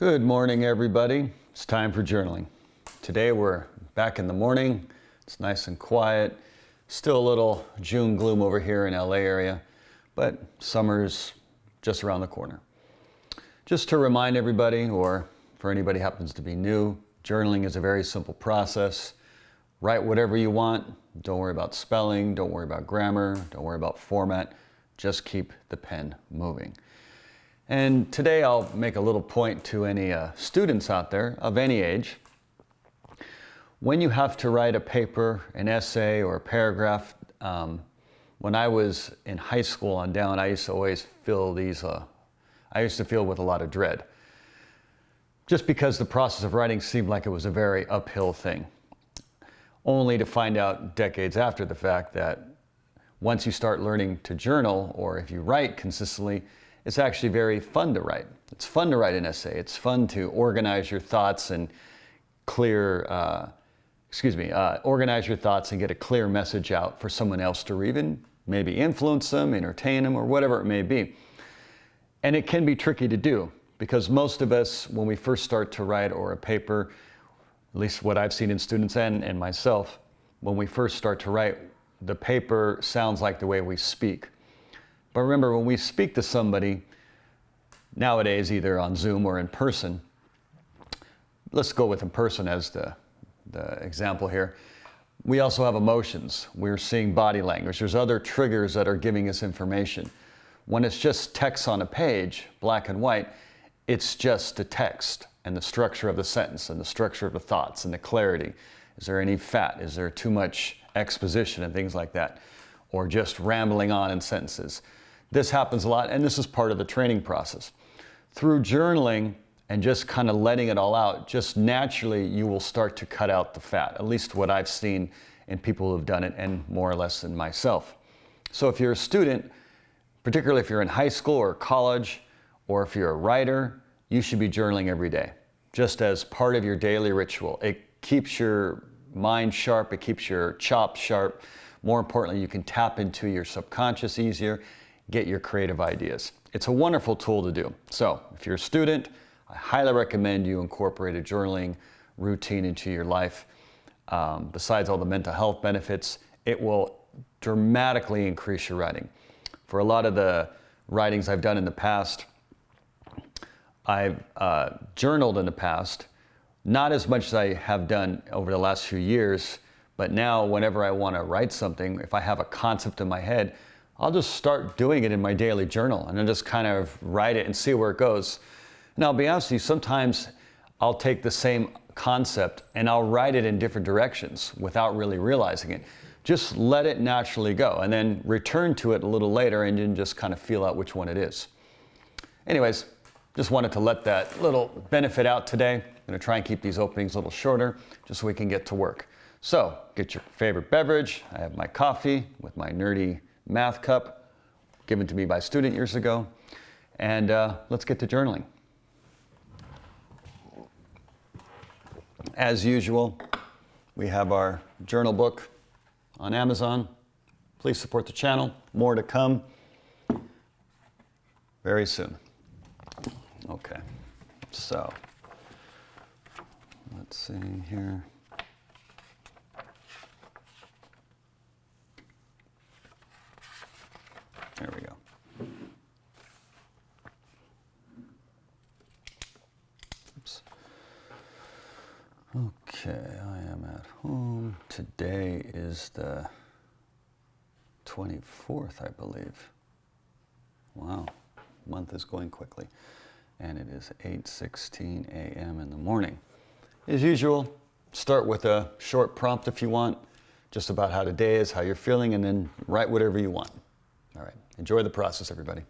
Good morning, everybody. It's time for journaling. Today we're back in the morning. It's nice and quiet. Still a little June gloom over here in LA area, but summer's just around the corner. Just to remind everybody, or for anybody who happens to be new, journaling is a very simple process. Write whatever you want. Don't worry about spelling. Don't worry about grammar. Don't worry about format. Just keep the pen moving. And today I'll make a little point to any students out there of any age. When you have to write a paper, an essay, or a paragraph, when I was in high school on down, I used to always feel with a lot of dread. Just because the process of writing seemed like it was a very uphill thing. Only to find out decades after the fact that once you start learning to journal, or if you write consistently, it's actually very fun to write. It's fun to write an essay. It's fun to organize your thoughts and organize your thoughts and get a clear message out for someone else to read and maybe influence them, entertain them, or whatever it may be. And it can be tricky to do because most of us, when we first start to write or a paper, at least what I've seen in students and myself, when we first start to write, the paper sounds like the way we speak. But remember, when we speak to somebody, nowadays, either on Zoom or in person, let's go with in person as the example here, we also have emotions. We're seeing body language. There's other triggers that are giving us information. When it's just text on a page, black and white, it's just the text and the structure of the sentence and the structure of the thoughts and the clarity. Is there any fat? Is there too much exposition and things like that? Or just rambling on in sentences. This happens a lot, and this is part of the training process. Through journaling and just kind of letting it all out, just naturally you will start to cut out the fat, at least what I've seen in people who have done it, and more or less in myself. So if you're a student, particularly if you're in high school or college, or if you're a writer, you should be journaling every day, just as part of your daily ritual. It keeps your mind sharp, it keeps your chops sharp. More importantly, you can tap into your subconscious easier, get your creative ideas. It's a wonderful tool to do. So if you're a student, I highly recommend you incorporate a journaling routine into your life. Besides all the mental health benefits, it will dramatically increase your writing. For a lot of the writings I've done in the past, I've journaled in the past, not as much as I have done over the last few years, but now whenever I want to write something, if I have a concept in my head, I'll just start doing it in my daily journal and then just kind of write it and see where it goes. And I'll be honest with you, sometimes I'll take the same concept and I'll write it in different directions without really realizing it. Just let it naturally go and then return to it a little later and then just kind of feel out which one it is. Anyways, just wanted to let that little benefit out today. I'm going to try and keep these openings a little shorter just so we can get to work. So get your favorite beverage. I have my coffee with my nerdy math cup given to me by a student years ago. And let's get to journaling. As usual, we have our journal book on Amazon. Please support the channel. More to come very soon. Okay, so let's see here. There we go. Oops. Okay, I am at home. Today is the 24th, I believe. Wow, month is going quickly. And it is 8:16 a.m. in the morning. As usual, start with a short prompt if you want, just about how today is, how you're feeling, and then write whatever you want. All right, enjoy the process, everybody.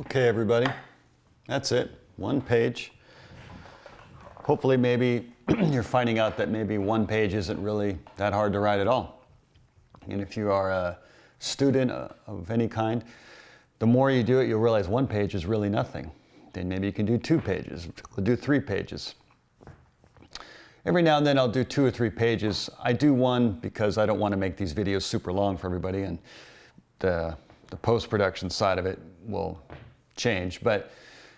Okay, everybody, that's it. One page. Hopefully, maybe you're finding out that maybe one page isn't really that hard to write at all. And if you are a student of any kind, the more you do it, you'll realize one page is really nothing. Then maybe you can do 2 pages, or do 3 pages. Every now and then I'll do 2 or 3 pages. I do one because I don't want to make these videos super long for everybody, and the post-production side of it will change. But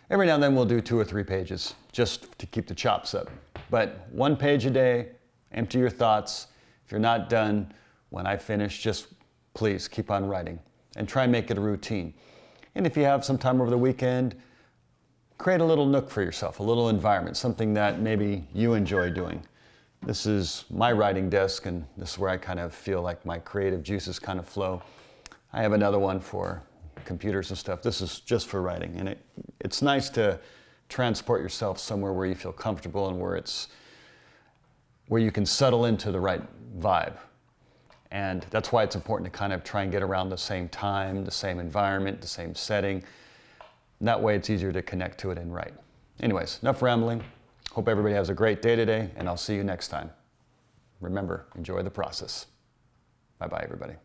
every now and then we'll do 2 or 3 pages just to keep the chops up. But 1 page a day, empty your thoughts. If you're not done, when I finish, just please keep on writing and try and make it a routine. And if you have some time over the weekend, create a little nook for yourself, a little environment, something that maybe you enjoy doing. This is my writing desk, and this is where I kind of feel like my creative juices kind of flow. I have another one for computers and stuff. This is just for writing, and it's nice to transport yourself somewhere where you feel comfortable and where you can settle into the right vibe. And that's why it's important to kind of try and get around the same time, the same environment, the same setting. And that way it's easier to connect to it and write. Anyways, enough rambling. Hope everybody has a great day today, and I'll see you next time. Remember, enjoy the process. Bye-bye, everybody.